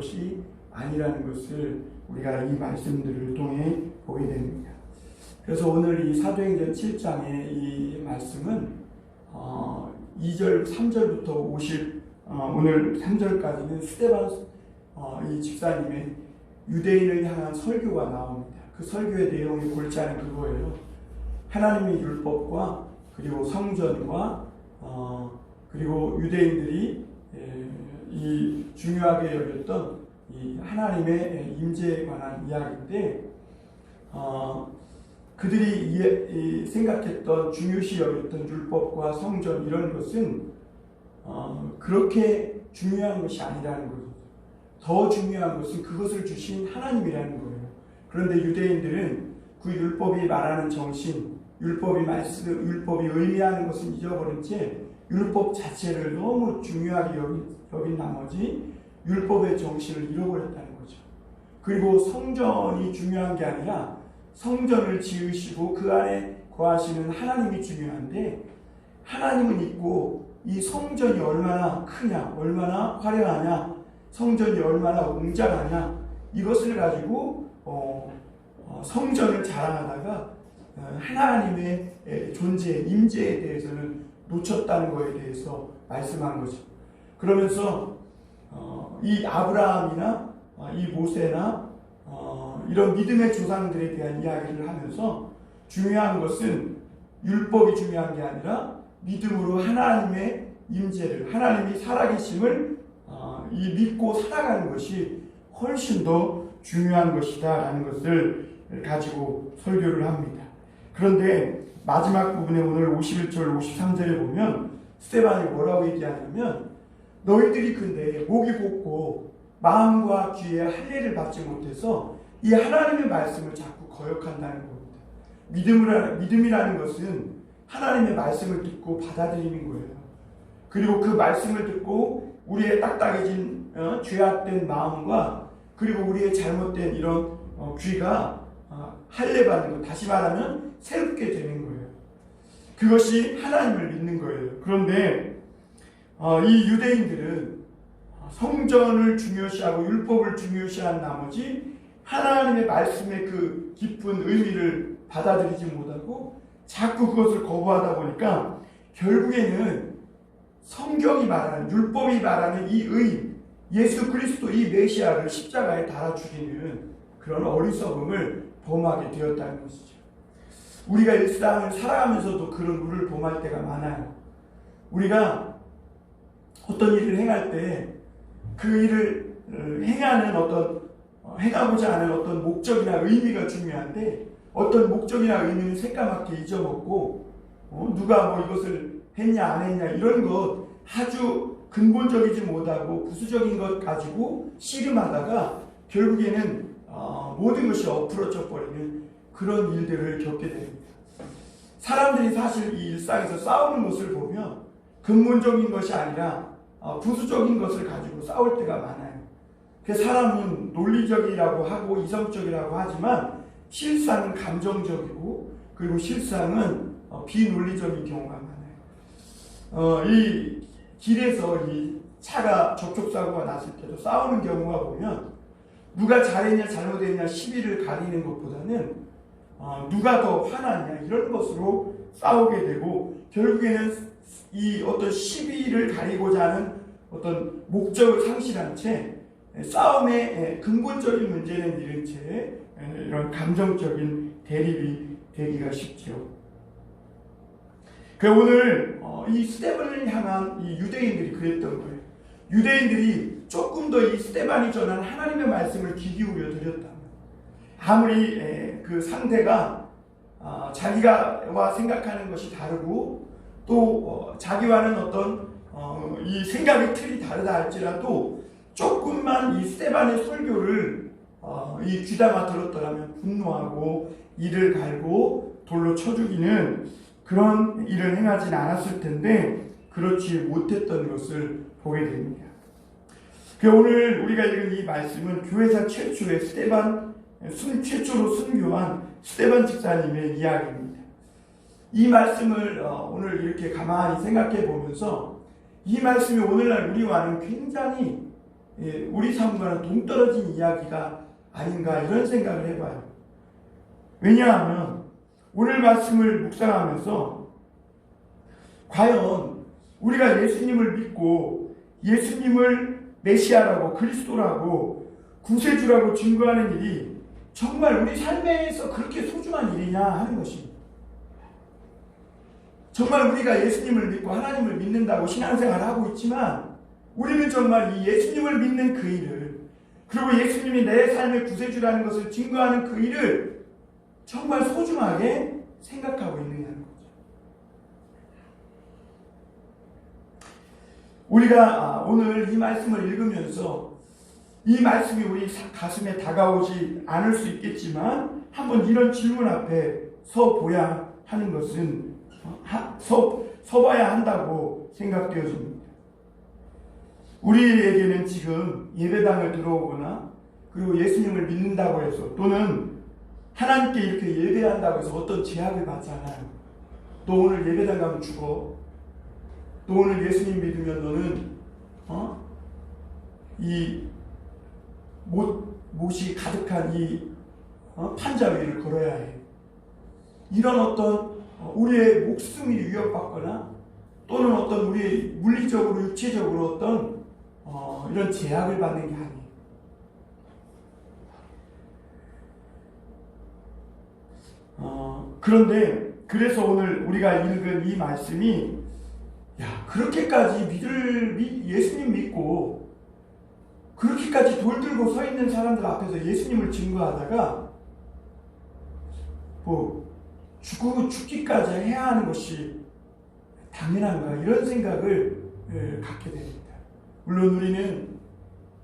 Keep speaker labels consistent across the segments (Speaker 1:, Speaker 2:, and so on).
Speaker 1: 것이 아니라는 것을 우리가 이 말씀들을 통해 보게 됩니다. 그래서 오늘 이 사도행전 7장의 이 말씀은 2절, 3절부터 오늘 3절까지는 스데반 이 집사님의 유대인을 향한 설교가 나옵니다. 그 설교의 내용이 골자는 그거예요. 하나님의 율법과 그리고 성전과 그리고 유대인들이 이 중요하게 여겼던 이 하나님의 임재에 관한 이야기인데 그들이 생각했던 중요시 여겼던 율법과 성전 이런 것은 그렇게 중요한 것이 아니라는 거죠. 더 중요한 것은 그것을 주신 하나님이라는 거예요. 그런데 유대인들은 그 율법이 말하는 정신, 율법이 의미하는 것은 잊어버린 채 율법 자체를 너무 중요하게 여긴 나머지 율법의 정신을 잃어버렸다는 거죠. 그리고 성전이 중요한 게 아니라 성전을 지으시고 그 안에 거하시는 하나님이 중요한데 하나님은 있고 이 성전이 얼마나 크냐, 얼마나 화려하냐, 성전이 얼마나 웅장하냐 이것을 가지고 성전을 자랑하다가 하나님의 존재, 임재에 대해서는 놓쳤다는 것에 대해서 말씀한 거죠. 그러면서 이 아브라함이나 이 모세나 이런 믿음의 조상들에 대한 이야기를 하면서 중요한 것은 율법이 중요한 게 아니라 믿음으로 하나님의 임재를, 하나님이 살아계심을 믿고 살아가는 것이 훨씬 더 중요한 것이다 라는 것을 가지고 설교를 합니다. 그런데 마지막 부분에 오늘 51절 53절에 보면 스데반이 뭐라고 얘기하냐면 너희들이 근데 목이 곱고 마음과 귀에 할례를 받지 못해서 이 하나님의 말씀을 자꾸 거역한다는 겁니다. 믿음이라는 것은 하나님의 말씀을 듣고 받아들이는 거예요. 그리고 그 말씀을 듣고 우리의 딱딱해진 죄악된 마음과 그리고 우리의 잘못된 이런 귀가 할례받는 것, 다시 말하면 새롭게 되는 거예요. 그것이 하나님을 믿는 거예요. 그런데 이 유대인들은 성전을 중요시하고 율법을 중요시한 나머지 하나님의 말씀의 그 깊은 의미를 받아들이지 못하고 자꾸 그것을 거부하다 보니까 결국에는 성경이 말하는, 율법이 말하는 이 의인, 예수 그리스도 이 메시아를 십자가에 달아 죽이는 그런 어리석음을 범하게 되었다는 것이죠. 우리가 일상을 살아가면서도 그런 우를 범할 때가 많아요. 우리가 어떤 일을 행할 때 그 일을 행하는 행하고자 하는 어떤 목적이나 의미가 중요한데 어떤 목적이나 의미는 새까맣게 잊어먹고 누가 뭐 이것을 했냐 안 했냐 이런 것 아주 근본적이지 못하고 부수적인 것 가지고 씨름하다가 결국에는 모든 것이 엎으러져 버리는 그런 일들을 겪게 됩니다. 사람들이 사실 이 일상에서 싸우는 모습을 보면 근본적인 것이 아니라 부수적인 것을 가지고 싸울 때가 많아요. 그래서 사람은 논리적이라고 하고 이성적이라고 하지만 실상은 감정적이고 그리고 실상은 비논리적인 경우가 많아요. 이 길에서 이 차가 접촉사고가 났을 때도 싸우는 경우가 보면 누가 잘했냐 잘못했냐 시비를 가리는 것보다는 누가 더 화났냐 이런 것으로 싸우게 되고 결국에는 이 어떤 시비를 가리고자 하는 어떤 목적을 상실한 채 싸움의 근본적인 문제는 잃은 채 이런 감정적인 대립이 되기가 쉽죠. 오늘 이 스데반을 향한 이 유대인들이 그랬던 거예요. 유대인들이 조금 더 이 스데반이 전한 하나님의 말씀을 귀 기울여 드렸다. 아무리 그 상대가 자기가 생각하는 것이 다르고 또 자기와는 어떤 이 생각의 틀이 다르다 할지라도 조금만 이 스데반의 설교를 이 귀담아 들었더라면 분노하고 이를 갈고 돌로 쳐 죽이는 그런 일을 행하진 않았을 텐데 그렇지 못했던 것을 보게 됩니다. 오늘 우리가 읽은 이 말씀은 교회사 최초의 최초로 순교한 스데반 집사님의 이야기입니다. 이 말씀을 오늘 이렇게 가만히 생각해 보면서 이 말씀이 오늘날 우리와는 굉장히 우리 삶과는 동떨어진 이야기가 아닌가 이런 생각을 해봐요. 왜냐하면 오늘 말씀을 묵상하면서 과연 우리가 예수님을 믿고 예수님을 메시아라고 그리스도라고 구세주라고 증거하는 일이 정말 우리 삶에서 그렇게 소중한 일이냐 하는 것입니다. 정말 우리가 예수님을 믿고 하나님을 믿는다고 신앙생활을 하고 있지만 우리는 정말 이 예수님을 믿는 그 일을, 그리고 예수님이 내 삶의 구세주라는 것을 증거하는 그 일을 정말 소중하게 생각하고 있느냐는 거죠. 우리가 오늘 이 말씀을 읽으면서 이 말씀이 우리 가슴에 다가오지 않을 수 있겠지만 한번 이런 질문 앞에 서봐야 하는 것은 서봐야 한다고 생각되어집니다. 우리에게는 지금 예배당을 들어오거나 그리고 예수님을 믿는다고 해서 또는 하나님께 이렇게 예배한다고 해서 어떤 제약을 받지 않아요. 너 오늘 예배당 가면 죽어. 너 오늘 예수님 믿으면 너는 이 못이 가득한 이 판자 위를 걸어야 해. 이런 어떤 우리의 목숨이 위협받거나 또는 어떤 우리 물리적으로 육체적으로 어떤 이런 제약을 받는 게 아니에요. 그런데 그래서 오늘 우리가 읽은 이 말씀이 그렇게까지 예수님 믿고 그렇게까지 돌 들고 서 있는 사람들 앞에서 예수님을 증거하다가 죽기까지 해야 하는 것이 당연한가 이런 생각을 갖게 됩니다. 물론 우리는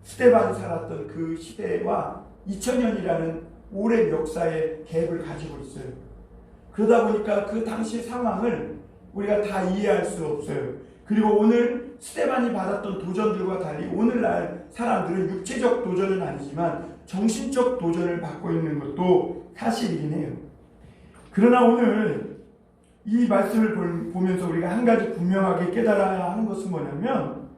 Speaker 1: 스데반이 살았던 그 시대와 2000년이라는 오랜 역사의 갭을 가지고 있어요. 그러다 보니까 그 당시 상황을 우리가 다 이해할 수 없어요. 그리고 오늘 스데반이 받았던 도전들과 달리 오늘날 사람들은 육체적 도전은 아니지만 정신적 도전을 받고 있는 것도 사실이긴 해요. 그러나 오늘 이 말씀을 보면서 우리가 한 가지 분명하게 깨달아야 하는 것은 뭐냐면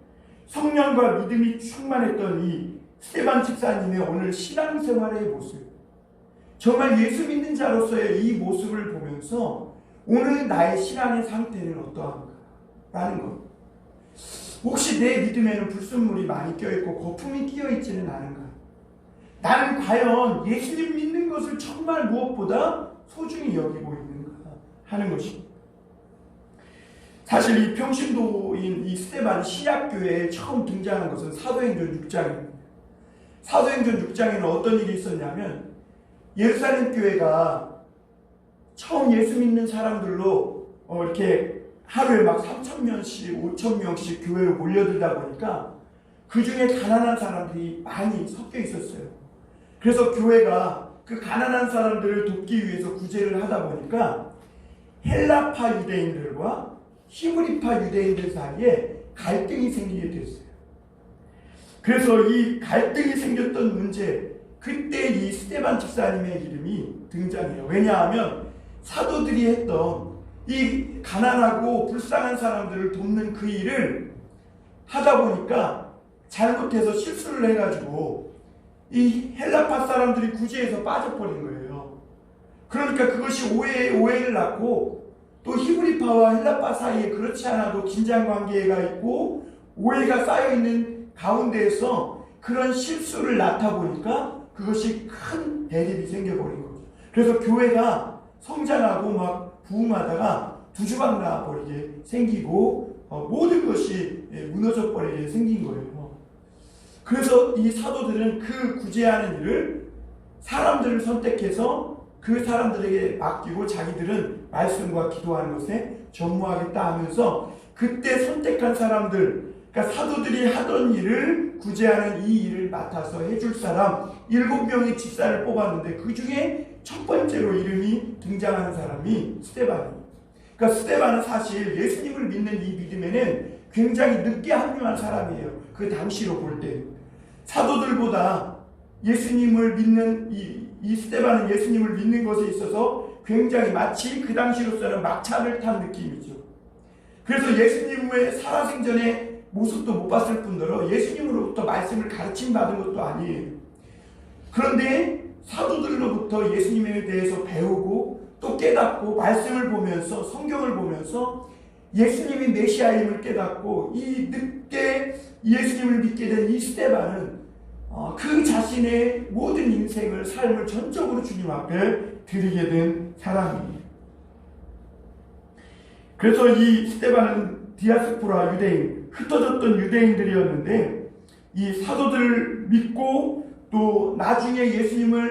Speaker 1: 성령과 믿음이 충만했던 이 스데반 집사님의 오늘 신앙생활의 모습, 정말 예수 믿는 자로서의 이 모습을 보면서 오늘 나의 신앙의 상태는 어떠한가 라는 것. 혹시 내 믿음에는 불순물이 많이 껴있고 거품이 끼어있지는 않은가? 나는 과연 예수님 믿는 것을 정말 무엇보다 소중히 여기고 있는가 하는 것입니다. 사실 이 평신도인 이 스데반 신약교회에 처음 등장한 것은 사도행전 6장입니다. 사도행전 6장에는 어떤 일이 있었냐면 예루살렘 교회가 처음 예수 믿는 사람들로 이렇게 하루에 막 3,000명씩 5,000명씩 교회로 몰려들다 보니까 그 중에 가난한 사람들이 많이 섞여 있었어요. 그래서 교회가 그 가난한 사람들을 돕기 위해서 구제를 하다 보니까 헬라파 유대인들과 히브리파 유대인들 사이에 갈등이 생기게 됐어요. 그래서 이 갈등이 생겼던 문제, 그때 이 스데반 집사님의 이름이 등장해요. 왜냐하면 사도들이 했던 이 가난하고 불쌍한 사람들을 돕는 그 일을 하다 보니까 잘못해서 실수를 해가지고 이 헬라파 사람들이 구제에서 빠져버린 거예요. 그러니까 그것이 오해를 낳고 또 히브리파와 헬라파 사이에 그렇지 않아도 긴장관계가 있고 오해가 쌓여있는 가운데에서 그런 실수를 낳다 보니까 그것이 큰 대립이 생겨버린 거죠. 그래서 교회가 성장하고 막 부흥하다가 두주박 나버리게 생기고 모든 것이 무너져 버리게 생긴 거예요. 그래서 이 사도들은 그 구제하는 일을 사람들을 선택해서 그 사람들에게 맡기고 자기들은 말씀과 기도하는 것에 전무하겠다 하면서 그때 선택한 사람들, 그러니까 사도들이 하던 일을 구제하는 이 일을 맡아서 해줄 사람 7명의 집사를 뽑았는데 그 중에 첫 번째로 이름이 등장하는 사람이 스데반입니다. 그러니까 스데반은 사실 예수님을 믿는 이 믿음에는 굉장히 늦게 합류한 사람이에요. 그 당시로 볼 때. 사도들보다 예수님을 믿는 이 스데반은 예수님을 믿는 것에 있어서 굉장히 마치 그 당시로서는 막차를 탄 느낌이죠. 그래서 예수님의 살아생전에 모습도 못 봤을 뿐더러 예수님으로부터 말씀을 가르침 받은 것도 아니에요. 그런데 사도들로부터 예수님에 대해서 배우고 또 깨닫고 말씀을 보면서 성경을 보면서 예수님이 메시아임을 깨닫고 이 늦게 예수님을 믿게 된 이 스데반은 그 자신의 모든 인생을 삶을 전적으로 주님 앞에 드리게 된 사람이에요. 그래서 이 스데반은 디아스포라 유대인, 흩어졌던 유대인들이었는데 이 사도들을 믿고 또 나중에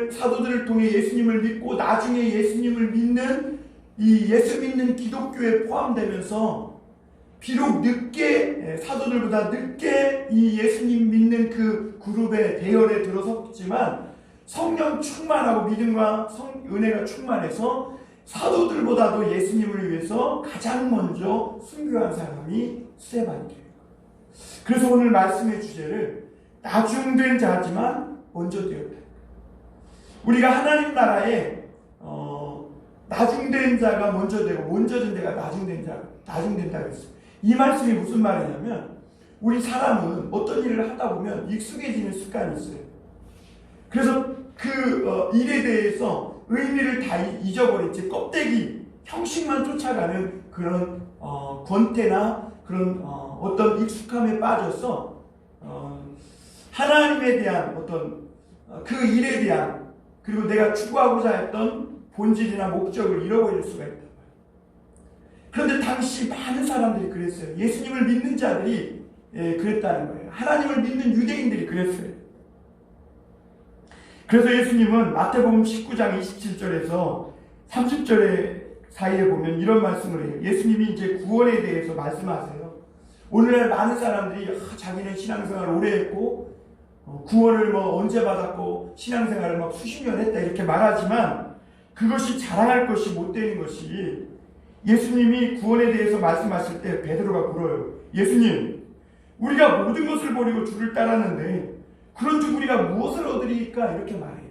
Speaker 1: 사도들을 통해 예수님을 믿고 나중에 예수님을 믿는 이 예수 믿는 기독교에 포함되면서 비록 늦게 사도들보다 늦게 이 예수님 믿는 그 그룹의 대열에 들어섰지만 성령 충만하고 믿음과 은혜가 충만해서 사도들보다도 예수님을 위해서 가장 먼저 순교한 사람이 스데반이에요. 그래서 오늘 말씀의 주제를 나중된 자지만 먼저 되었다. 우리가 하나님 나라에 나중된 자가 먼저 되고 먼저 된 자가 나중된다고 했어요. 이 말씀이 무슨 말이냐면 우리 사람은 어떤 일을 하다 보면 익숙해지는 습관이 있어요. 그래서 그 일에 대해서 의미를 다 잊어버렸지 껍데기 형식만 쫓아가는 그런 권태나 그런 어떤 익숙함에 빠져서 하나님에 대한 어떤 그 일에 대한 그리고 내가 추구하고자 했던 본질이나 목적을 잃어버릴 수가 있다. 그런데 당시 많은 사람들이 그랬어요. 예수님을 믿는 자들이 그랬다는 거예요. 하나님을 믿는 유대인들이 그랬어요. 그래서 예수님은 마태복음 19장 27절에서 30절의 사이에 보면 이런 말씀을 해요. 예수님이 이제 구원에 대해서 말씀하세요. 오늘날 많은 사람들이 자기는 신앙생활을 오래 했고 구원을 언제 받았고 신앙생활을 수십 년 했다 이렇게 말하지만 그것이 자랑할 것이 못 되는 것이 예수님이 구원에 대해서 말씀하실 때 베드로가 물어요. 예수님, 우리가 모든 것을 버리고 주를 따랐는데 그런즉 우리가 무엇을 얻으리까? 이렇게 말해요.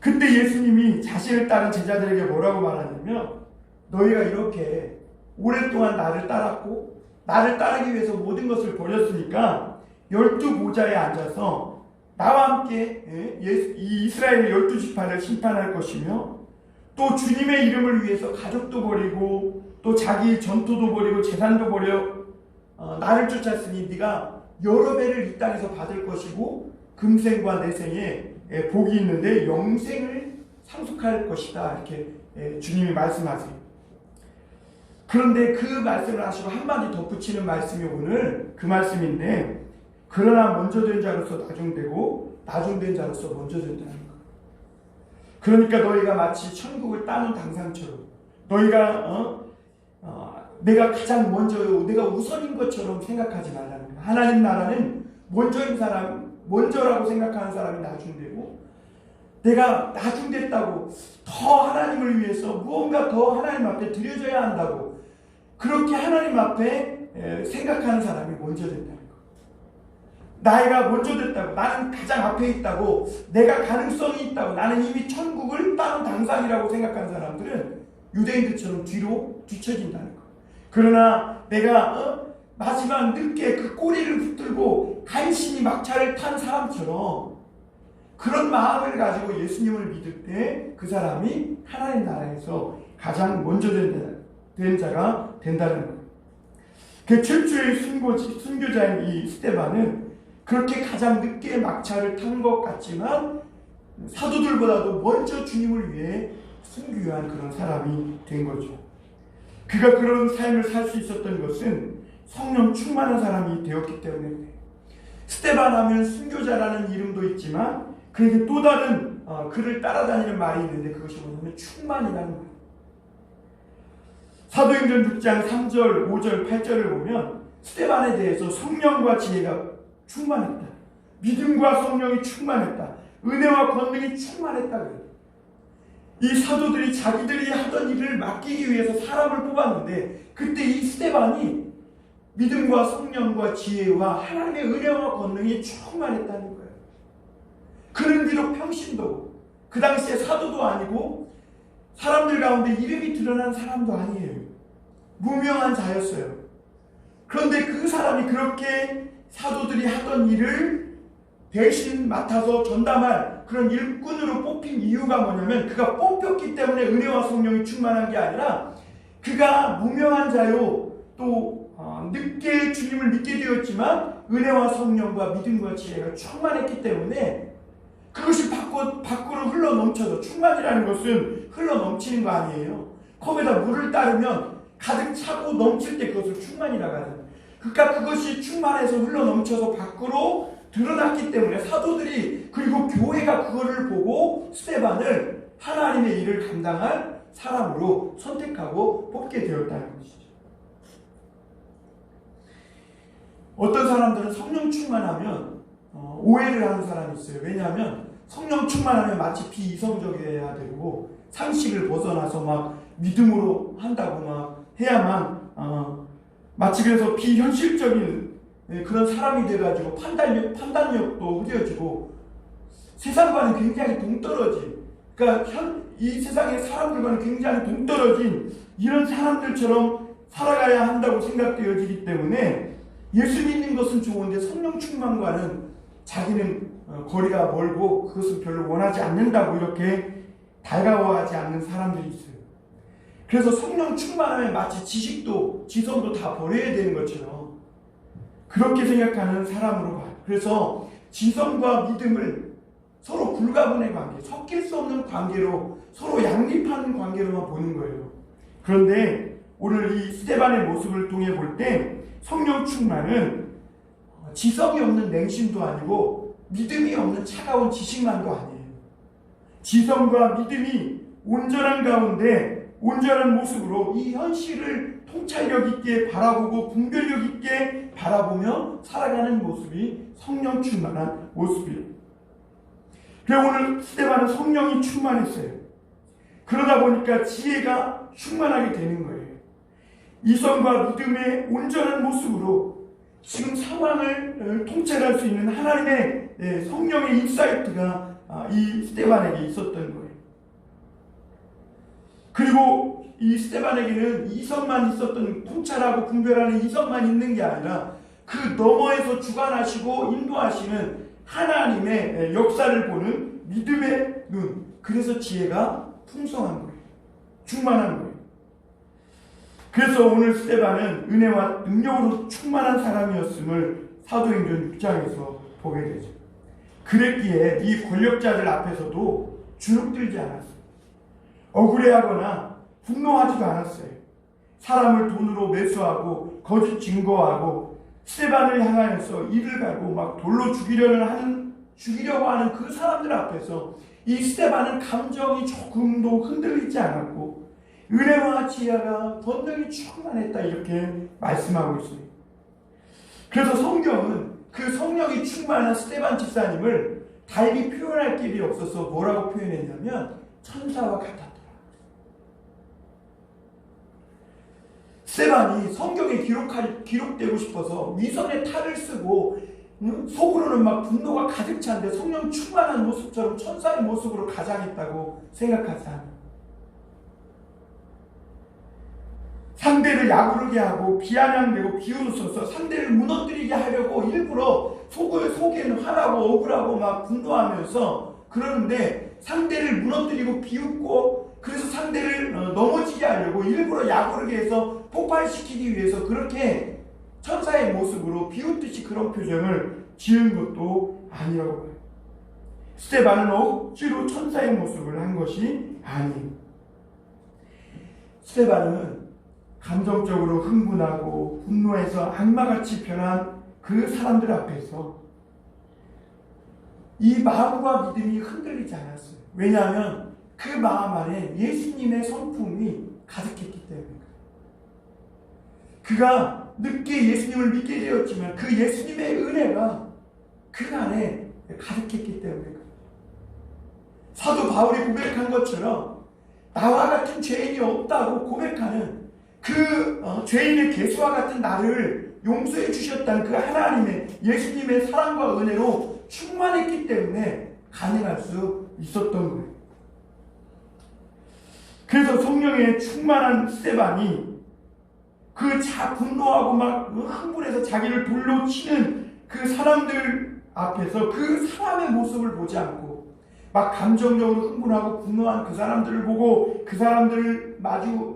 Speaker 1: 그때 예수님이 자신을 따른 제자들에게 뭐라고 말하냐면 너희가 이렇게 오랫동안 나를 따랐고 나를 따르기 위해서 모든 것을 버렸으니까 12보좌에 앉아서 나와 함께 이 이스라엘의 12지파를 심판할 것이며 또 주님의 이름을 위해서 가족도 버리고 또 자기 전토도 버리고 재산도 버려 나를 쫓았으니 네가 여러 배를 이 땅에서 받을 것이고 금생과 내생에 복이 있는데 영생을 상속할 것이다 이렇게 주님이 말씀하세요. 그런데 그 말씀을 하시고 한마디 덧붙이는 말씀이 오늘 그 말씀인데 그러나 먼저 된 자로서 나중되고 나중된 자로서 먼저 된다는 것. 그러니까 너희가 마치 천국을 따는 당상처럼 너희가 내가 가장 먼저요 내가 우선인 것처럼 생각하지 말라는 거예요. 하나님 나라는 먼저인 사람 먼저라고 생각하는 사람이 나중되고 내가 나중됐다고 더 하나님을 위해서 무언가 더 하나님 앞에 드려져야 한다고 그렇게 하나님 앞에 생각하는 사람이 먼저 된다는 거예요. 나이가 먼저 됐다고 나는 가장 앞에 있다고 내가 가능성이 있다고 나는 이미 천국을 따는 당상이라고 생각하는 사람들은 유대인들처럼 뒤로 뒤처진다는 거예요. 그러나 내가 마지막 늦게 그 꼬리를 붙들고 간신히 막차를 탄 사람처럼 그런 마음을 가지고 예수님을 믿을 때 그 사람이 하나님 나라에서 가장 먼저 된 자가 된다는 거예요. 그 최초의 순교자인 이 스데반은 그렇게 가장 늦게 막차를 탄 것 같지만 사도들보다도 먼저 주님을 위해 순교한 그런 사람이 된 거죠. 그가 그런 삶을 살 수 있었던 것은 성령 충만한 사람이 되었기 때문에 스데반 하면 순교자라는 이름도 있지만 그에게 또 다른 그를 따라다니는 말이 있는데 그것이 뭐냐면 충만이라는 말. 사도행전 6장 3절, 5절, 8절을 보면 스데반에 대해서 성령과 지혜가 충만했다. 믿음과 성령이 충만했다. 은혜와 권능이 충만했다. 이 사도들이 자기들이 하던 일을 맡기기 위해서 사람을 뽑았는데 그때 이 스데반이 믿음과 성령과 지혜와 하나님의 은혜와 권능이 충만했다는 거예요. 그는 비록 평신도 그 당시에 사도도 아니고 사람들 가운데 이름이 드러난 사람도 아니에요. 무명한 자였어요. 그런데 그 사람이 그렇게 사도들이 하던 일을 대신 맡아서 전담할 그런 일꾼으로 뽑힌 이유가 뭐냐면, 그가 뽑혔기 때문에 은혜와 성령이 충만한 게 아니라, 그가 무명한 자요, 또 늦게 주님을 믿게 되었지만 은혜와 성령과 믿음과 지혜가 충만했기 때문에 그것이 밖으로 흘러 넘쳐서, 충만이라는 것은 흘러 넘치는 거 아니에요. 컵에다 물을 따르면 가득 차고 넘칠 때 그것을 충만이라고 하잖아요. 그러니까 그것이 충만해서 흘러 넘쳐서 밖으로 드러났기 때문에 사도들이, 그리고 교회가 그거를 보고 스데반을 하나님의 일을 감당할 사람으로 선택하고 뽑게 되었다는 것이죠. 어떤 사람들은 성령 충만하면 오해를 하는 사람이 있어요. 왜냐하면 성령 충만하면 마치 비이성적이어야 되고 상식을 벗어나서 막 믿음으로 한다고 막 해야만 마치 그래서 비현실적인 그런 사람이 돼가지고 판단력도 흐려지고 세상과는 굉장히 동떨어진, 그러니까 이 세상의 사람들과는 굉장히 동떨어진 이런 사람들처럼 살아가야 한다고 생각되어지기 때문에 예수 믿는 것은 좋은데 성령 충만과는 자기는 거리가 멀고 그것은 별로 원하지 않는다고 이렇게 달가워하지 않는 사람들이 있어요. 그래서 성령 충만하면 마치 지식도 지성도 다 버려야 되는 것처럼 그렇게 생각하는 사람으로 봐요. 그래서 지성과 믿음을 서로 불가분의 관계, 섞일 수 없는 관계로, 서로 양립하는 관계로만 보는 거예요. 그런데 오늘 이 스데반의 모습을 통해 볼 때 성령 충만은 지성이 없는 냉심도 아니고 믿음이 없는 차가운 지식만도 아니에요. 지성과 믿음이 온전한 가운데 온전한 모습으로 이 현실을 통찰력 있게 바라보고 분별력 있게 바라보며 살아가는 모습이 성령 충만한 모습이에요. 그래서 오늘 스데반은 성령이 충만했어요. 그러다 보니까 지혜가 충만하게 되는 거예요. 이성과 믿음의 온전한 모습으로 지금 상황을 통찰할 수 있는 하나님의 성령의 인사이트가 이 스데반에게 있었던 거예요. 그리고 이 스데반에게는 이성만 있었던, 통찰하고 분별하는 이성만 있는 게 아니라 그 너머에서 주관하시고 인도하시는 하나님의 역사를 보는 믿음의 눈, 그래서 지혜가 풍성한 거예요. 충만한 거예요. 그래서 오늘 스데반은 은혜와 능력으로 충만한 사람이었음을 사도행전 6장에서 보게 되죠. 그랬기에 이 권력자들 앞에서도 주눅들지 않았어요. 억울해하거나 분노하지도 않았어요. 사람을 돈으로 매수하고 거짓 증거하고 스데반을 향하여서 이를 갈고 막 돌로 죽이려고 하는 그 사람들 앞에서 이 스데반은 감정이 조금도 흔들리지 않았고 은혜와 지혜가 번성이 충만했다, 이렇게 말씀하고 있습니다. 그래서 성경은 그 성령이 충만한 스데반 집사님을 달리 표현할 길이 없어서 뭐라고 표현했냐면 천사와 같았더라. 스데반이 성경에 기록되고 싶어서 위선의 탈을 쓰고 속으로는 막 분노가 가득 찬데 성령 충만한 모습처럼 천사의 모습으로 가장했다고 생각하지 않아요. 상대를 야구르게 하고 비아냥대고 비웃어서 상대를 무너뜨리게 하려고 일부러 속에는 화나고 억울하고 막 분노하면서 그러는데, 상대를 무너뜨리고 비웃고 그래서 상대를 넘어지게 하려고 일부러 야구르게 해서 폭발시키기 위해서 그렇게 천사의 모습으로 비웃듯이 그런 표정을 지은 것도 아니라고 봐요. 스데반은 억지로 천사의 모습을 한 것이 아니에요. 스데반은 감정적으로 흥분하고 분노해서 악마같이 변한 그 사람들 앞에서 이 마음과 믿음이 흔들리지 않았어요. 왜냐하면 그 마음 안에 예수님의 성품이 가득했기 때문입니다. 그가 늦게 예수님을 믿게 되었지만 그 예수님의 은혜가 그 안에 가득했기 때문입니다. 사도 바울이 고백한 것처럼 나와 같은 죄인이 없다고 고백하는 그 죄인의 개수와 같은 나를 용서해 주셨다는 그 하나님의 예수님의 사랑과 은혜로 충만했기 때문에 가능할 수 있었던 거예요. 그래서 성령의 충만한 스데반이 분노하고 막 흥분해서 자기를 돌로 치는 그 사람들 앞에서 그 사람의 모습을 보지 않고 막 감정적으로 흥분하고 분노한 그 사람들을 보고 그 사람들을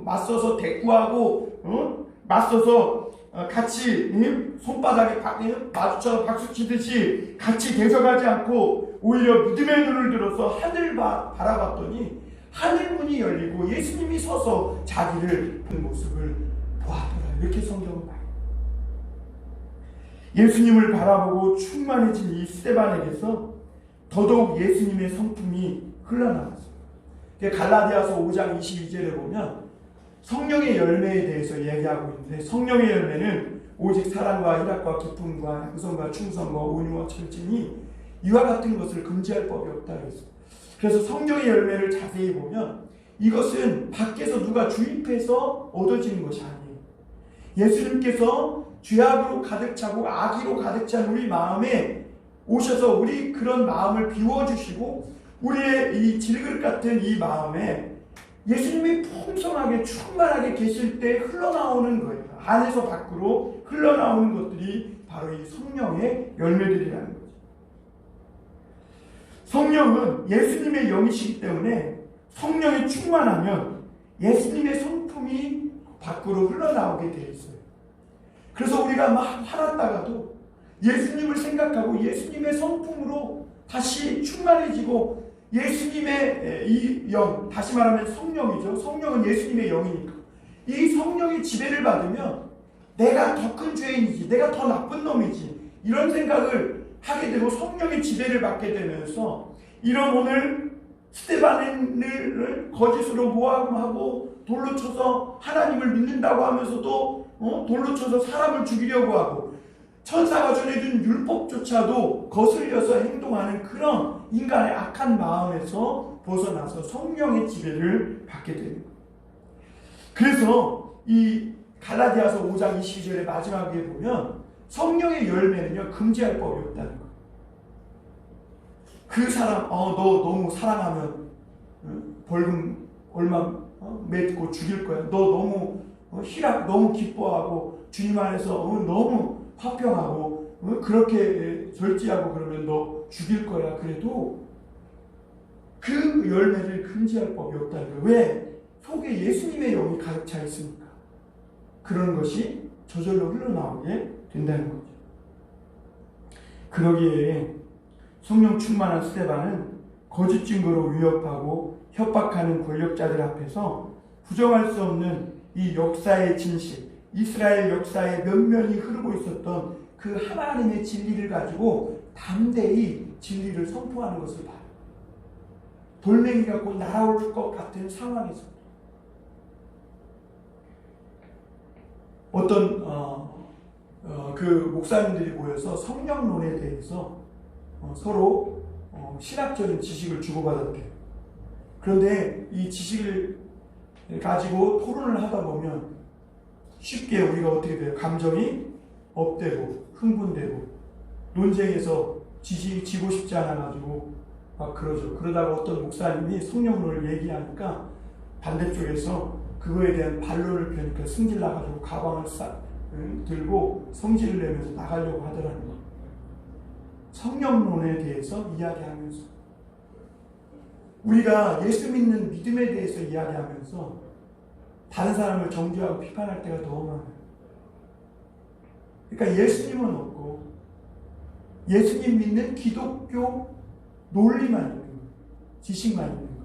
Speaker 1: 맞서서 대꾸하고 맞서서 같이 손바닥에 마주쳐서 박수 치듯이 같이 대적하지 않고 오히려 믿음의 눈을 들어서 하늘 바라봤더니 하늘문이 열리고 예수님이 서서 자기를 그 모습을 보았더라. 이렇게 성경은 말해요. 예수님을 바라보고 충만해진 이 스데반에게서 더더욱 예수님의 성품이 흘러나왔습니다. 갈라디아서 5장 22절에 보면 성령의 열매에 대해서 얘기하고 있는데, 성령의 열매는 오직 사랑과 희락과 기쁨과 양성과 충성과 온유와 철진이 이와 같은 것을 금지할 법이 없다 그랬어요. 그래서 성령의 열매를 자세히 보면 이것은 밖에서 누가 주입해서 얻어지는 것이 아니에요. 예수님께서 죄악으로 가득 차고 악의로 가득 찬 우리 마음에 오셔서 우리 그런 마음을 비워주시고 우리의 이 질그릇 같은 이 마음에 예수님이 풍성하게 충만하게 계실 때 흘러나오는 거예요. 안에서 밖으로 흘러나오는 것들이 바로 이 성령의 열매들이라는 거죠. 성령은 예수님의 영이시기 때문에 성령이 충만하면 예수님의 성품이 밖으로 흘러나오게 되어 있어요. 그래서 우리가 막 화났다가도 예수님을 생각하고 예수님의 성품으로 다시 충만해지고 예수님의 이 영, 다시 말하면 성령이죠. 성령은 예수님의 영이니까 이 성령의 지배를 받으면 내가 더 큰 죄인이지, 내가 더 나쁜 놈이지, 이런 생각을 하게 되고 성령의 지배를 받게 되면서 이런 오늘 스데반을 거짓으로 모함하고 돌로 쳐서 하나님을 믿는다고 하면서도 돌로 쳐서 사람을 죽이려고 하고 천사가 전해준 율법조차도 거슬려서 행동하는 그런 인간의 악한 마음에서 벗어나서 성령의 지배를 받게 되는 거예요. 그래서 이 갈라디아서 5장 22절의 마지막에 보면 성령의 열매는요 금지할 법이 없다는 거예요. 그 사람 너 너무 사랑하면 벌금 얼마 맺고 죽일 거야. 너 너무 희락 너무 기뻐하고 주님 안에서 너무 화평하고 그렇게 절제하고 그러면 너 죽일 거야. 그래도 그 열매를 금지할 법이 없다는 거예요. 왜? 속에 예수님의 영이 가득 차 있으니까 그런 것이 저절로 흘러나오게 된다는 거죠. 그러기에 성령 충만한 스데반은 거짓 증거로 위협하고 협박하는 권력자들 앞에서 부정할 수 없는 이 역사의 진실, 이스라엘 역사의 면면이 흐르고 있었던 그 하나님의 진리를 가지고 담대히 진리를 선포하는 것을 봐요. 돌멩이가 곧 날아올 것 같은 상황에서 어떤 그 목사님들이 모여서 성령론에 대해서 서로 신학적인 지식을 주고받았대요. 그런데 이 지식을 가지고 토론을 하다 보면 쉽게 우리가 어떻게 돼요? 감정이 업되고 흥분되고 논쟁에서 지고 싶지 않아가지고 막 그러죠. 그러다가 어떤 목사님이 성령론을 얘기하니까 반대쪽에서 그거에 대한 반론을 펴니까 승질 나가지고 가방을 싹 들고 성질을 내면서 나가려고 하더라는 거예요. 성령론에 대해서 이야기하면서 우리가 예수 믿는 믿음에 대해서 이야기하면서 다른 사람을 정죄하고 비판할 때가 너무 많아요. 그러니까 예수님은 없고 예수님 믿는 기독교 논리만 있는 거예요. 지식만 있는 거예요.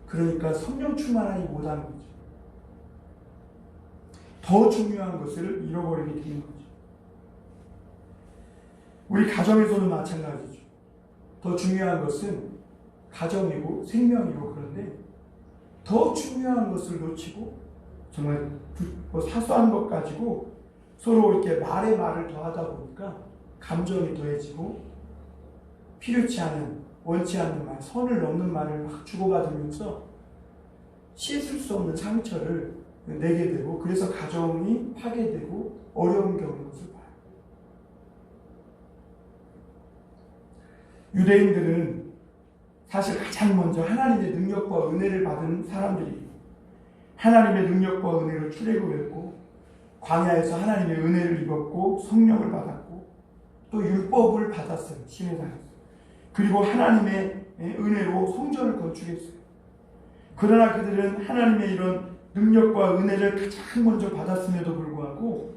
Speaker 1: 그러니까 성령 충만하지 못하는 거죠. 더 중요한 것을 잃어버리게 되는 거죠. 우리 가정에서는 마찬가지죠. 더 중요한 것은 가정이고 생명이고 그런데 더 중요한 것을 놓치고 정말 사소한 것 가지고 서로 이렇게 말에 말을 더하다 보니까 감정이 더해지고 필요치 않은 원치 않는 말, 선을 넘는 말을 막 주고받으면서 씻을 수 없는 상처를 내게 되고 그래서 가정이 파괴되고 어려움 겪는 것을 봐요. 유대인들은 사실 가장 먼저 하나님의 능력과 은혜를 받은 사람들이에요. 하나님의 능력과 은혜를 출애굽했고 광야에서 하나님의 은혜를 입었고 성령을 받았고 또 율법을 받았어요. 시내산에서. 그리고 하나님의 은혜로 성전을 건축했어요. 그러나 그들은 하나님의 이런 능력과 은혜를 가장 먼저 받았음에도 불구하고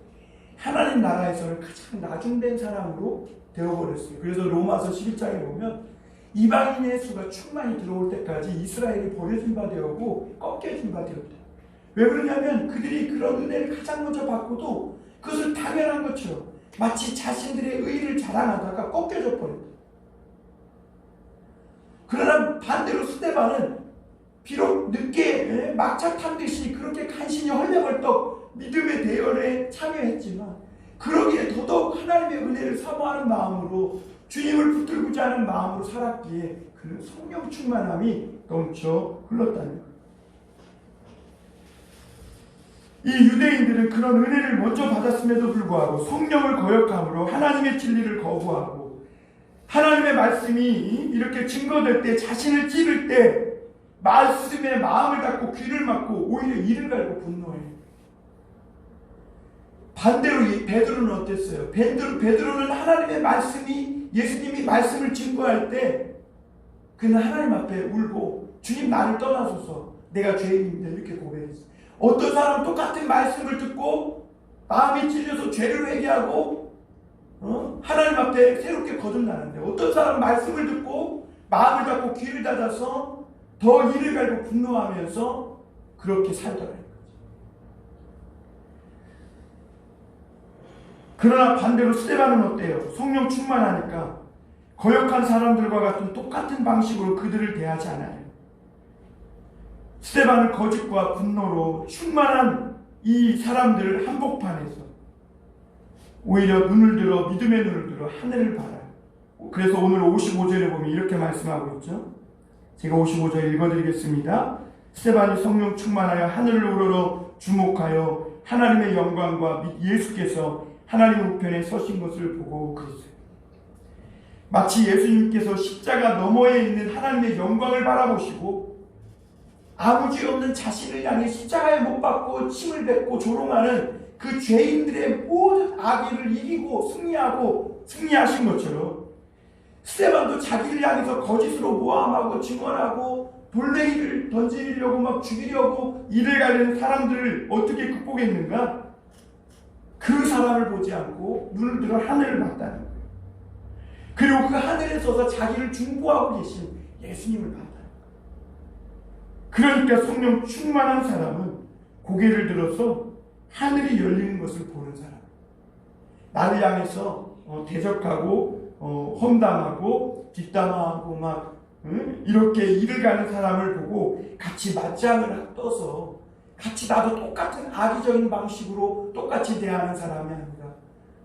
Speaker 1: 하나님 나라에서는 가장 나중된 사람으로 되어버렸어요. 그래서 로마서 11장에 보면 이방인의 수가 충만히 들어올 때까지 이스라엘이 버려진 바 되었고 꺾여진 바 되었다. 왜 그러냐면 그들이 그런 은혜를 가장 먼저 받고도 그것을 당연한 것처럼 마치 자신들의 의의를 자랑하다가 꺾여져 버렸다. 그러나 반대로 스데반은 비록 늦게 막차 탄 듯이 그렇게 간신히 헐레벌떡 믿음의 대열에 참여했지만 그러기에 더더욱 하나님의 은혜를 사모하는 마음으로 주님을 붙들고자 하는 마음으로 살았기에 그는 성령 충만함이 넘쳐 흘렀다는 거예요. 이 유대인들은 그런 은혜를 먼저 받았음에도 불구하고 성령을 거역함으로 하나님의 진리를 거부하고 하나님의 말씀이 이렇게 증거될 때 자신을 찌를 때 말씀에 마음을 닫고 귀를 막고 오히려 이를 갈고 분노해요. 반대로 베드로는 어땠어요? 베드로는 하나님의 말씀이 예수님이 말씀을 증거할 때 그는 하나님 앞에 울고 주님 나를 떠나소서 내가 죄인입니다 이렇게 고백했어요. 어떤 사람은 똑같은 말씀을 듣고 마음이 찔려서 죄를 회개하고 하나님 앞에 새롭게 거듭나는데 어떤 사람은 말씀을 듣고 마음을 닫고 귀를 닫아서 더 이를 갈고 분노하면서 그렇게 살더라고요. 그러나 반대로 스데반은 어때요? 성령 충만하니까 거역한 사람들과 같은 똑같은 방식으로 그들을 대하지 않아요. 스데반은 거짓과 분노로 충만한 이 사람들을 한복판에서 오히려 눈을 들어 믿음의 눈을 들어 하늘을 바라요. 그래서 오늘 55절에 보면 이렇게 말씀하고 있죠. 제가 55절 읽어드리겠습니다. 스데반이 성령 충만하여 하늘을 우러러 주목하여 하나님의 영광과 예수께서 하나님 우편에 서신 것을 보고 그랬어요. 마치 예수님께서 십자가 너머에 있는 하나님의 영광을 바라보시고 아무 죄 없는 자신을 향해 십자가에 못 박고 침을 뱉고 조롱하는 그 죄인들의 모든 악의를 이기고 승리하신 것처럼 스데반도 자기를 향해서 거짓으로 모함하고 증언하고 돌멩이를 던지려고 막 죽이려고 이를 가리는 사람들을 어떻게 극복했는가? 그 사람을 보지 않고 눈을 들어 하늘을 봤다는 거예요. 그리고 그 하늘에 서서 자기를 중보하고 계신 예수님을 봤다는 거예요. 그러니까 성령 충만한 사람은 고개를 들어서 하늘이 열리는 것을 보는 사람. 나를 향해서 대적하고 험담하고 뒷담화하고 막 이렇게 이를 가는 사람을 보고 같이 맞짱을 떠서 같이 나도 똑같은 악의적인 방식으로 똑같이 대하는 사람이 아니라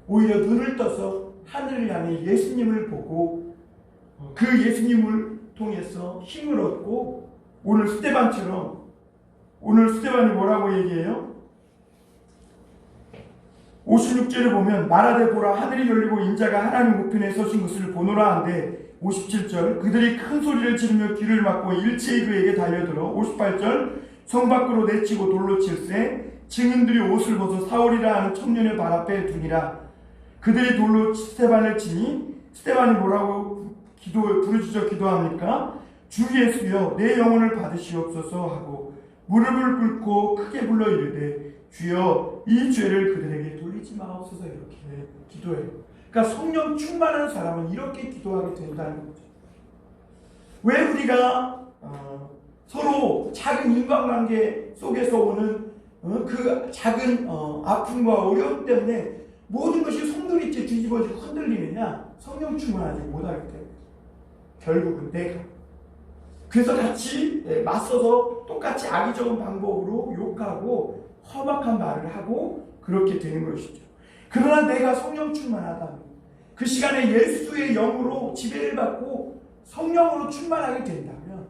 Speaker 1: 오히려 눈을 떠서 하늘을 향해 예수님을 보고 그 예수님을 통해서 힘을 얻고 오늘 스데반이 뭐라고 얘기해요? 56절을 보면 말하되 보라 하늘이 열리고 인자가 하나님 우편에 서신 것을 보노라 한데 57절 그들이 큰 소리를 지르며 귀를 막고 일체의 그에게 달려들어 58절 성 밖으로 내치고 돌로 칠세 증인들이 옷을 벗어 사울이라 하는 청년의 발 앞에 두니라. 그들이 돌로 스데반을 치니 스데반이 뭐라고 부르짖어 기도합니까? 주 예수여 내 영혼을 받으시옵소서 하고 무릎을 꿇고 크게 불러 이르되 주여 이 죄를 그들에게 돌리지 마옵소서 이렇게 기도해요. 그러니까 성령 충만한 사람은 이렇게 기도하게 된다는 거죠. 왜 우리가 서로 작은 인간관계 속에서 오는 그 작은 아픔과 어려움 때문에 모든 것이 송두리째 뒤집어지고 흔들리느냐? 성령 충만하지 못하기 때문에 결국은 내가 그래서 같이 맞서서 똑같이 악의적인 방법으로 욕하고 험악한 말을 하고 그렇게 되는 것이죠. 그러나 내가 성령 충만하다면 그 시간에 예수의 영으로 지배를 받고 성령으로 충만하게 된다면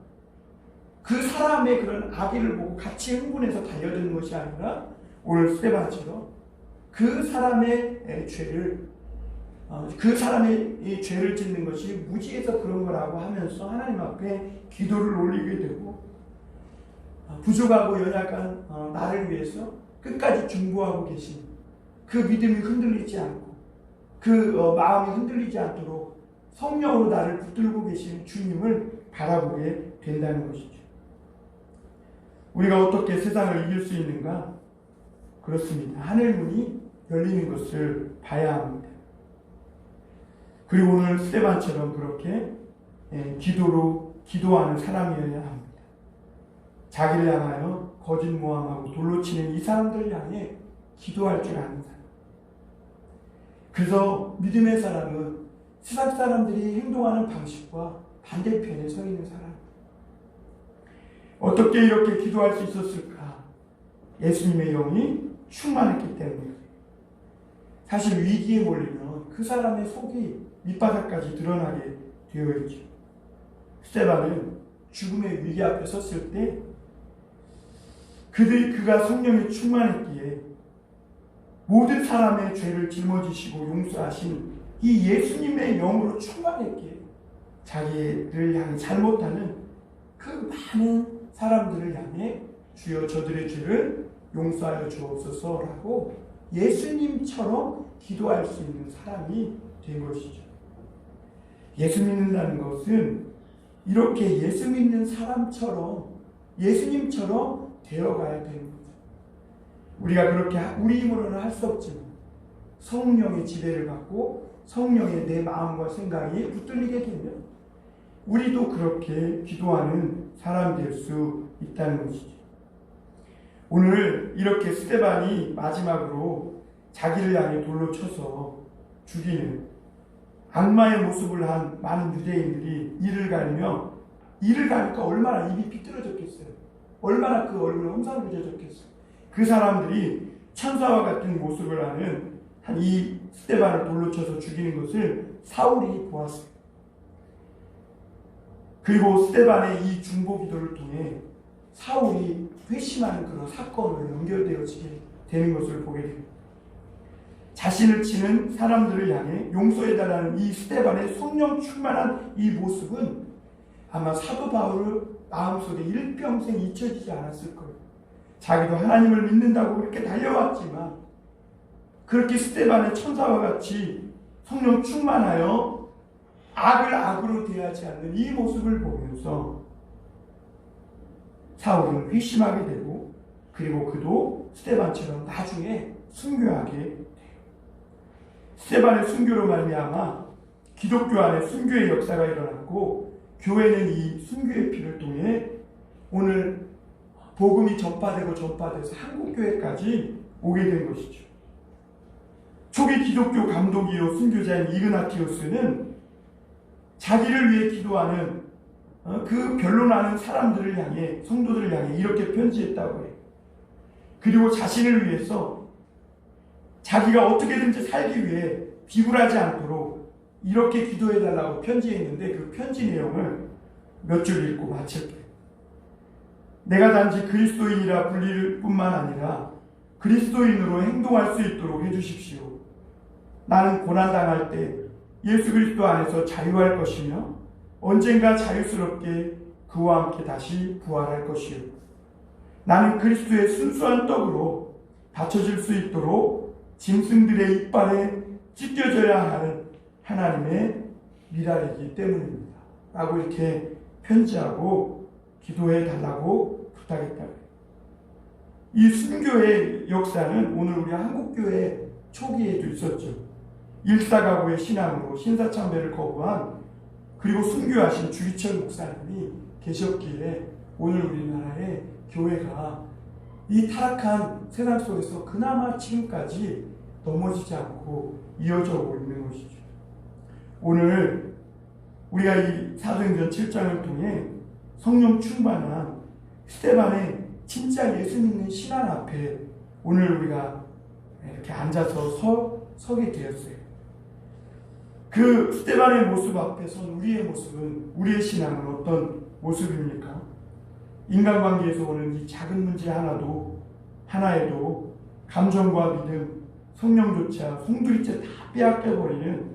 Speaker 1: 그 사람의 그런 악의를 보고 같이 흥분해서 달려드는 것이 아니라 오늘 스데반처럼 그 사람의 죄를 짓는 것이 무지해서 그런 거라고 하면서 하나님 앞에 기도를 올리게 되고 부족하고 연약한 나를 위해서 끝까지 중보하고 계신 그 믿음이 흔들리지 않고 그 마음이 흔들리지 않도록 성령으로 나를 붙들고 계신 주님을 바라보게 된다는 것이죠. 우리가 어떻게 세상을 이길 수 있는가? 그렇습니다. 하늘 문이 열리는 것을 봐야 합니다. 그리고 오늘 스데반처럼 그렇게 기도로 기도하는 사람이어야 합니다. 자기를 향하여 거짓 모함하고 돌로 치는 이 사람들을 향해 기도할 줄 아는 사람. 그래서 믿음의 사람은 세상 사람들이 행동하는 방식과 반대편에 서 있는 사람. 어떻게 이렇게 기도할 수 있었을까? 예수님의 영이 충만했기 때문이에요. 사실 위기에 몰리면 그 사람의 속이 밑바닥까지 드러나게 되어 있죠. 스데반은 죽음의 위기 앞에 섰을 때 그가 성령이 충만했기에 모든 사람의 죄를 짊어지시고 용서하신 이 예수님의 영으로 충만했기에 자기를 향해 잘못하는 그 많은 사람들을 향해 주여 저들의 죄를 용서하여 주옵소서라고 예수님처럼 기도할 수 있는 사람이 된 것이죠. 예수 믿는다는 것은 이렇게 예수 믿는 사람처럼 예수님처럼 되어가야 되는 거죠. 우리가 그렇게 우리 힘으로는 할 수 없지만 성령의 지배를 받고 성령의 내 마음과 생각이 붙들리게 되면 우리도 그렇게 기도하는 사람이 될 수 있다는 것이죠. 오늘 이렇게 스데반이 마지막으로 자기를 향해 돌로 쳐서 죽이는 악마의 모습을 한 많은 유대인들이 이를 가니까 얼마나 입이 삐뚤어졌겠어요. 얼마나 그 얼굴에 험상궂어졌겠어요. 그 사람들이 천사와 같은 모습을 하는 이 스데반을 돌로 쳐서 죽이는 것을 사울이 보았습니다. 그리고 스데반의 이 중보 기도를 통해 사울이 회심하는 그런 사건으로 연결되어지게 되는 것을 보게 됩니다. 자신을 치는 사람들을 향해 용서해달라는 이 스데반의 성령 충만한 이 모습은 아마 사도 바울의 마음속에 일평생 잊혀지지 않았을 거예요. 자기도 하나님을 믿는다고 그렇게 달려왔지만 그렇게 스데반의 천사와 같이 성령 충만하여 악을 악으로 대하지 않는 이 모습을 보면서 사울은 회심하게 되고 그리고 그도 스데반처럼 나중에 순교하게 돼요. 스데반의 순교로 말미암아 기독교 안에 순교의 역사가 일어났고 교회는 이 순교의 피를 통해 오늘 복음이 전파돼서 한국교회까지 오게 된 것이죠. 초기 기독교 감독이요 순교자인 이그나티우스는 자기를 위해 기도하는 그 변론하는 사람들을 향해 성도들을 향해 이렇게 편지했다고 해요. 그리고 자신을 위해서 자기가 어떻게든지 살기 위해 비굴하지 않도록 이렇게 기도해달라고 편지했는데 그 편지 내용을 몇 줄 읽고 마칠게요. 내가 단지 그리스도인이라 불릴 뿐만 아니라 그리스도인으로 행동할 수 있도록 해주십시오. 나는 고난당할 때 예수 그리스도 안에서 자유할 것이며 언젠가 자유스럽게 그와 함께 다시 부활할 것이요. 나는 그리스도의 순수한 떡으로 받쳐질 수 있도록 짐승들의 이빨에 찢겨져야 하는 하나님의 미랄이기 때문입니다. 라고 이렇게 편지하고 기도해 달라고 부탁했다고 해요. 이 순교의 역사는 오늘 우리 한국교회 초기에도 있었죠. 일사가구의 신앙으로 신사참배를 거부한 그리고 순교하신 주기철 목사님이 계셨기에 오늘 우리나라의 교회가 이 타락한 세상 속에서 그나마 지금까지 넘어지지 않고 이어져 오고 있는 것이죠. 오늘 우리가 이 사도행전 7장을 통해 성령 충만한 스데반의 진짜 예수 믿는 신앙 앞에 오늘 우리가 이렇게 앉아서 서게 되었어요. 그 스데반의 모습 앞에서 우리의 모습은, 우리의 신앙은 어떤 모습입니까? 인간관계에서 오는 이 작은 문제 하나에도 감정과 믿음, 성령조차 송두리째 다 빼앗겨버리는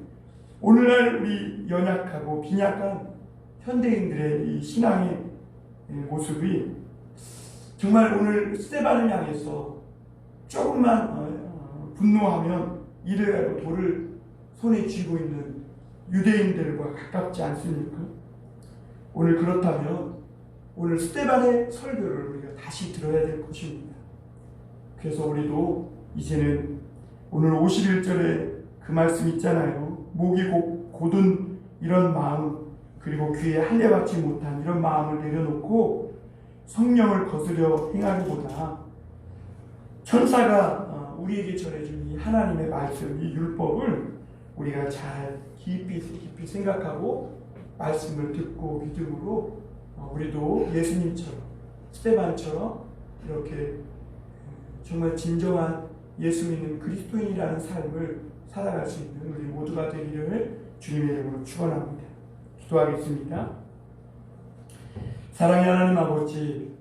Speaker 1: 오늘날 우리 연약하고 빈약한 현대인들의 이 신앙의 모습이 정말 오늘 스데반을 향해서 조금만 분노하면 이를 가지고 돌을 손에 쥐고 있는 유대인들과 가깝지 않습니까? 오늘 그렇다면 오늘 스데반의 설교를 우리가 다시 들어야 될 것입니다. 그래서 우리도 이제는 오늘 51절에 그 말씀 있잖아요. 목이 곧은 이런 마음, 그리고 귀에 할례받지 못한 이런 마음을 내려놓고 성령을 거스려 행하기보다 천사가 우리에게 전해준 이 하나님의 말씀, 이 율법을 우리가 잘 깊이 생각하고 말씀을 듣고 믿음으로 우리도 예수님처럼, 스데반처럼 이렇게 정말 진정한 예수 믿는 그리스도인이라는 삶을 살아갈 수 있는 우리 모두가 되기를 주님의 이름으로 축원합니다. 기도하겠습니다. 사랑의 하나님 아버지,